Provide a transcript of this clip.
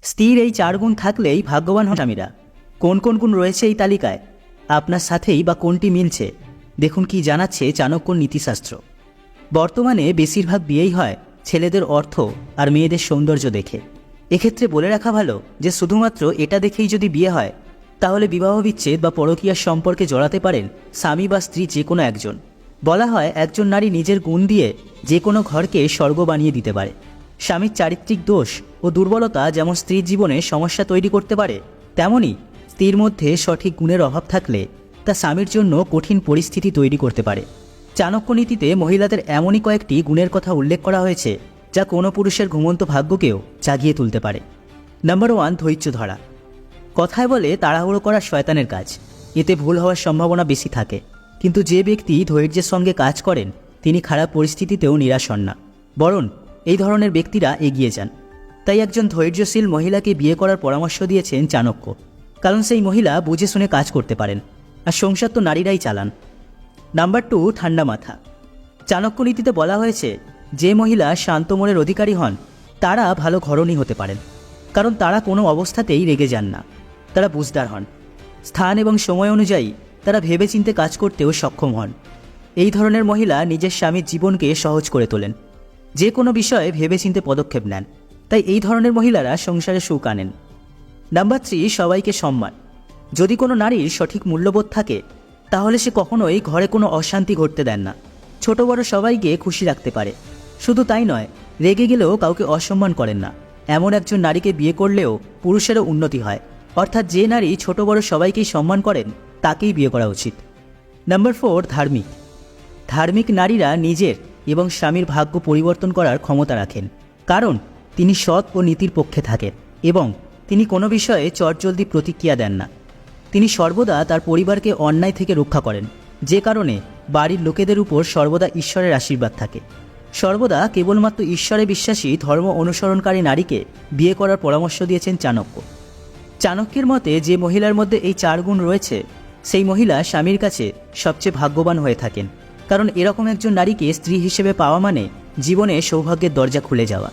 স্ত্রীর এই 4 গুণ থাকলেই ভাগ্যবান হন স্বামীরা। কোন কোন গুণ রয়েছে এই তালিকায়, আপনার সাথেই বা কোনটি মিলছে, দেখুন কি জানাচ্ছে চাণক্যর নীতিশাস্ত্র। বর্তমানে বেশিরভাগ বিয়েই হয় ছেলেদের অর্থ আর মেয়েদের সৌন্দর্য দেখে। এক্ষেত্রে বলে রাখা ভালো যে শুধুমাত্র এটা দেখেই যদি বিয়ে হয় তাহলে বিবাহ বিচ্ছেদ বা পরকীয়ার সম্পর্কে জড়াতে পারেন স্বামী বা স্ত্রী যে কোনো একজন। বলা হয় একজন নারী নিজের গুণ দিয়ে যে কোনো ঘরকে স্বর্গ বানিয়ে দিতে পারে। স্বামীর চারিত্রিক দোষ ও দুর্বলতা যেমন স্ত্রীর জীবনে সমস্যা তৈরি করতে পারে, তেমনই স্ত্রীর মধ্যে সঠিক গুণের অভাব থাকলে তা স্বামীর জন্য কঠিন পরিস্থিতি তৈরি করতে পারে। চাণক্য নীতিতে মহিলাদের এমনই কয়েকটি গুণের কথা উল্লেখ করা হয়েছে যা কোনো পুরুষের ঘুমন্ত ভাগ্যকেও জাগিয়ে তুলতে পারে। নাম্বার 1, ধৈর্য ধরা। কথায় বলে তাড়াহুড়ো করা শয়তানের কাজ, এতে ভুল হওয়ার সম্ভাবনা বেশি থাকে। কিন্তু যে ব্যক্তি ধৈর্যের সঙ্গে কাজ করেন তিনি খারাপ পরিস্থিতিতেও নিরাশ হন না, বরং এই ধরনের ব্যক্তিরা এগিয়ে যান। তাই একজন ধৈর্যশীল মহিলাকে বিয়ে করার পরামর্শ দিয়েছেন চাণক্য, কারণ সেই মহিলা বুঝে শুনে কাজ করতে পারেন, আর সংসার তো নারীরাই চালান। নাম্বার 2, ঠান্ডা মাথা। চাণক্য নীতিতে বলা হয়েছে যে মহিলা শান্ত মনের অধিকারী হন তারা ভালো ঘরণী হতে পারেন, কারণ তারা কোনো অবস্থাতেই রেগে যান না। তারা বুঝদার হন, স্থান এবং সময় অনুযায়ী তারা ভেবেচিন্তে কাজ করতেও সক্ষম হন। এই ধরনের মহিলা নিজের স্বামীর জীবনকে সহজ করে তোলেন, যে কোনো বিষয়ে ভেবেচিন্তে পদক্ষেপ নেন। তাই এই ধরনের মহিলারা সংসারে সুখ আনেন। নাম্বার 3, সবাইকে সম্মান। যদি কোনো নারীর সঠিক মূল্যবোধ থাকে তাহলে সে কখনোই ঘরে কোনো অশান্তি ঘটতে দেন না। ছোট বড় সবাইকে খুশি রাখতে পারে। শুধু তাই নয়, রেগে গেলেও কাউকে অসম্মান করেন না। এমন একজন নারীকে বিয়ে করলেও পুরুষেরও উন্নতি হয়। অর্থাৎ যে নারী ছোট বড় সবাইকেই সম্মান করেন তাকেই বিয়ে করা উচিত। নাম্বার 4, ধার্মিক। ধার্মিক নারীরা নিজের এবং স্বামীর ভাগ্য পরিবর্তন করার ক্ষমতা রাখেন, কারণ তিনি সৎ ও নীতির পক্ষে থাকেন এবং তিনি কোনো বিষয়ে চটজলদি প্রতিক্রিয়া দেন না। তিনি সর্বদা তার পরিবারকে অন্যায় থেকে রক্ষা করেন, যে কারণে বাড়ির লোকেদের উপর সর্বদা ঈশ্বরের আশীর্বাদ থাকে। সর্বদা কেবলমাত্র ঈশ্বরে বিশ্বাসী ধর্ম অনুসরণকারী নারীকে বিয়ে করার পরামর্শ দিয়েছেন চাণক্য। চাণক্যের মতে যে মহিলার মধ্যে এই 4 গুণ রয়েছে সেই মহিলা স্বামীর কাছে সবচেয়ে ভাগ্যবান হয়ে থাকেন, কারণ এরকম একজন নারীকে স্ত্রী হিসেবে পাওয়া মানে জীবনে সৌভাগ্যের দরজা খুলে যাওয়া।